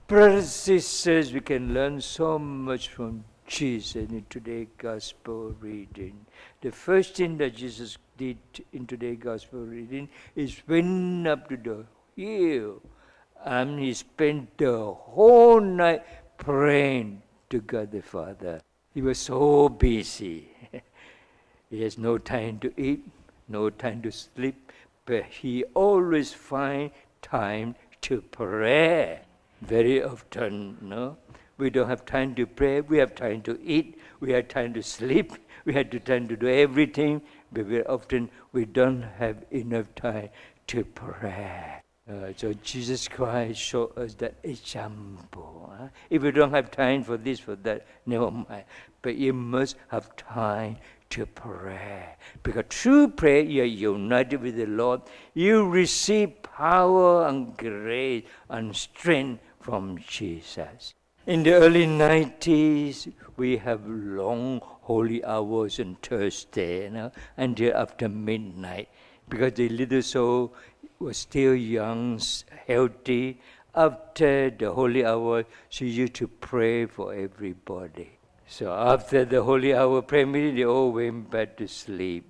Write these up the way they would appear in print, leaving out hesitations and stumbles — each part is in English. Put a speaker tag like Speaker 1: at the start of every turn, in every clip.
Speaker 1: Brothers and sisters, we can learn so much from Jesus in today's Gospel reading. The first thing that Jesus did in today's Gospel reading is went up to the hill and he spent the whole night praying to God the Father. He was so busy. He has no time to eat, no time to sleep, but he always finds time to pray. Very often, no? We don't have time to pray, we have time to eat, we have time to sleep, we have time to do everything, but very often we don't have enough time to pray. So Jesus Christ showed us that example. If you don't have time for this, for that, never mind. But you must have time to pray. Because through prayer, you are united with the Lord. You receive power and grace and strength from Jesus. In the early 90s, we have long holy hours on Thursday, until after midnight. Because the little soul was still young, healthy. After the holy hour, she used to pray for everybody. So after the holy hour prayer meeting, they all went back to sleep.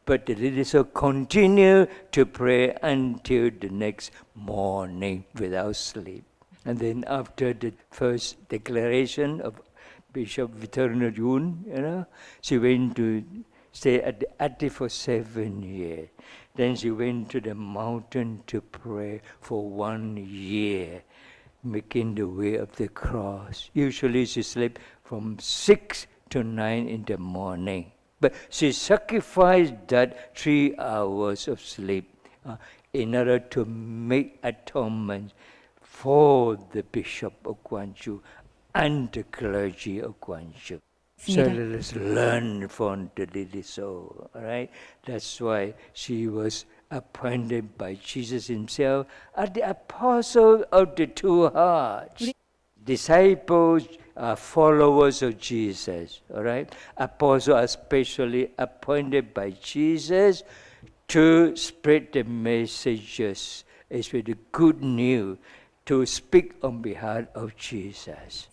Speaker 1: But the little soul continued to pray until the next morning without sleep. And then after the first declaration of Bishop Victorino Jun, she went to stay at the attic for 7 years. Then she went to the mountain to pray for 1 year, making the way of the cross. Usually she slept from 6 to 9 in the morning. But she sacrificed that 3 hours of sleep in order to make atonement for the Bishop of Guangzhou and the clergy of Guangzhou. So let us learn from the little soul, all right? That's why she was appointed by Jesus himself as the apostle of the two hearts. Disciples are followers of Jesus, all right? Apostles are specially appointed by Jesus to spread the messages, especially the good news, to speak on behalf of Jesus.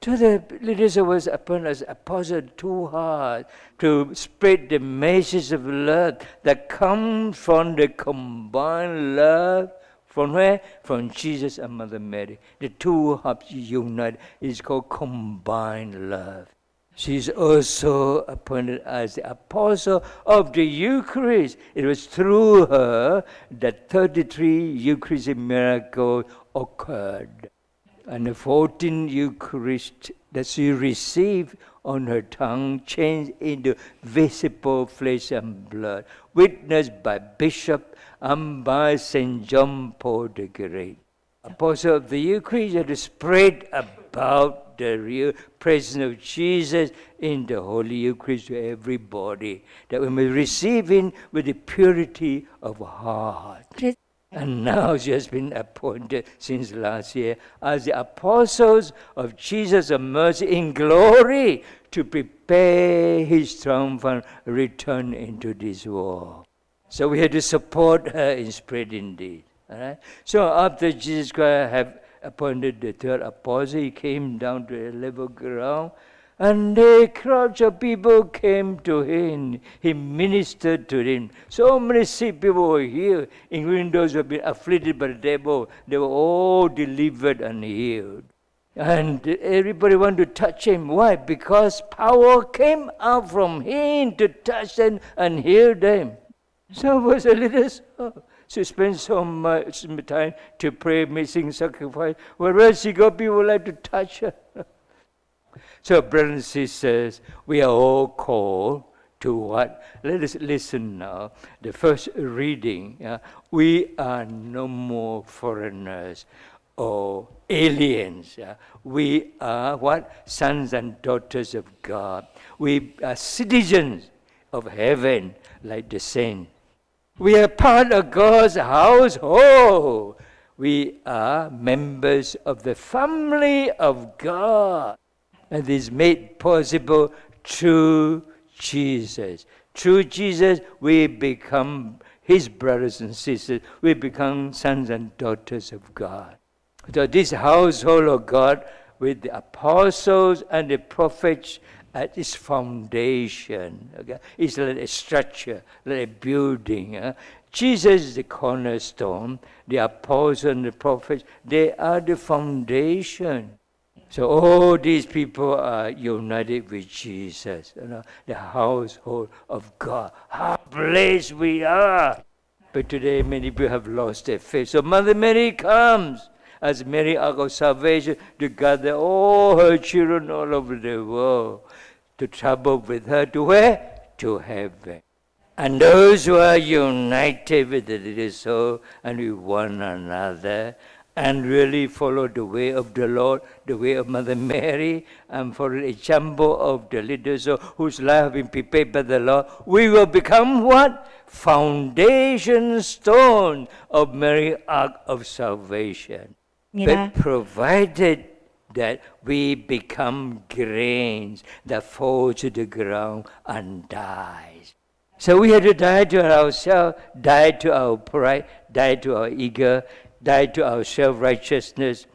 Speaker 1: So the leaders was appointed as apostles two hearts to spread the message of love that comes from the combined love. From where? From Jesus and Mother Mary. The two hearts unite is called combined love. She is also appointed as the apostle of the Eucharist. It was through her that 33 Eucharistic miracles occurred. And the 14 Eucharist that she received on her tongue changed into visible flesh and blood, witnessed by Bishop and by St. John Paul the Great. Apostle of the Eucharist had to spread about the real presence of Jesus in the Holy Eucharist to everybody, that we may receive Him with the purity of heart. And now she has been appointed since last year as the apostles of Jesus of mercy in glory to prepare His triumphant return into this world. So we had to support her in spreading this. All right? So after Jesus Christ had appointed the third apostle, He came down to a level ground, and the crowds of people came to Him. He ministered to them. So many sick people were healed, including those who had been afflicted by the devil. They were all delivered and healed. And everybody wanted to touch Him. Why? Because power came out from Him to touch them and heal them. So it was a little soul. She spent so much time to pray, making sacrifice. Whereas she got people like to touch her. So, brothers and sisters, we are all called to what? Let us listen now. The first reading. We are no more foreigners or aliens. We are what? Sons and daughters of God. We are citizens of heaven like the saints. We are part of God's household. We are members of the family of God. And this is made possible through Jesus. Through Jesus, we become His brothers and sisters. We become sons and daughters of God. So this household of God with the apostles and the prophets at its foundation. Okay? It's like a structure, like a building. Jesus is the cornerstone. The apostles and the prophets, they are the foundation. So all these people are united with Jesus, the household of God. How blessed we are! But today many people have lost their faith. So Mother Mary comes as Mary, Ark of Salvation, to gather all her children all over the world, to travel with her to where? To heaven. And those who are united with the little soul and with one another, and really follow the way of the Lord, the way of Mother Mary, and follow the example of the little soul whose life has been prepared by the Lord, we will become what? Foundation stone of Mary, Ark of Salvation. But provided that we become grains that fall to the ground and dies. So we have to die to ourselves, die to our pride, die to our ego, die to our self-righteousness,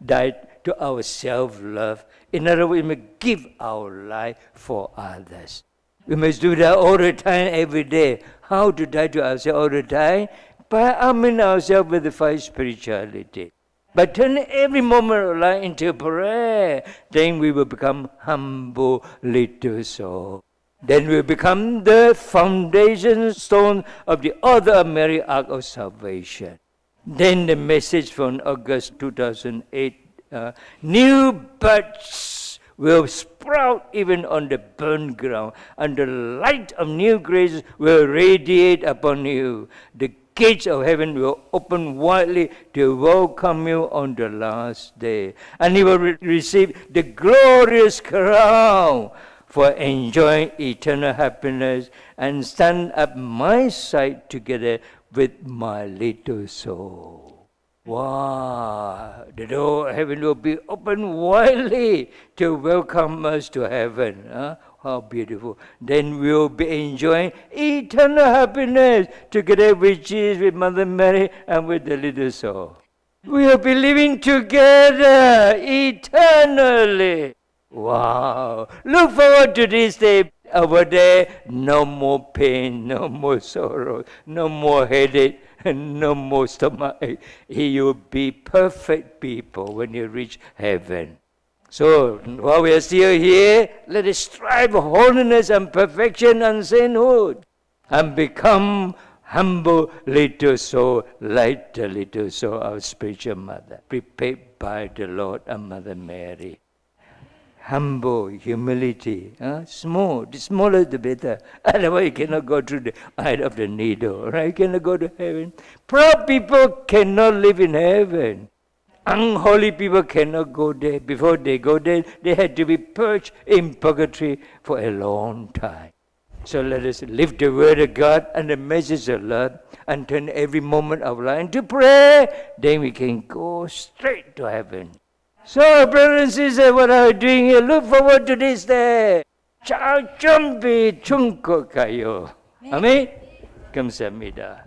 Speaker 1: die to our self-love. In other words, we must give our life for others. We must do that all the time, every day. How to die to ourselves all the time? By arming ourselves with the five spirituality. But turn every moment of life into prayer. Then we will become humble little soul. Then we will become the foundation stone of the order of Mary, Ark of Salvation. Then the message from August 2008, new buds will sprout even on the burnt ground, and the light of new grace will radiate upon you. The gates of heaven will open widely to welcome you on the last day. And you will receive the glorious crown for enjoying eternal happiness and stand at my side together with my little soul. Wow! The door of heaven will be open widely to welcome us to heaven. How beautiful. Then we will be enjoying eternal happiness together with Jesus, with Mother Mary, and with the little soul. We will be living together eternally. Wow! Look forward to this day. Over there, no more pain, no more sorrow, no more headache, and no more stomachache. You will be perfect people when you reach heaven. So, while we are still here, let us strive for holiness and perfection and sainthood, and become humble little soul, like the little soul, our spiritual mother, prepared by the Lord and Mother Mary. Humble, humility, small. The smaller the better. Otherwise you cannot go through the eye of the needle, right? You cannot go to heaven. Proud people cannot live in heaven. Unholy people cannot go there. Before they go there, they had to be purged in purgatory for a long time. So let us live the word of God and the message of love and turn every moment of life into prayer. Then we can go straight to heaven. So, brothers and sisters, what are you doing here? Look forward to this day. Ciao, chuẩn bị chung của kayo. Amen. Kamsahamnida.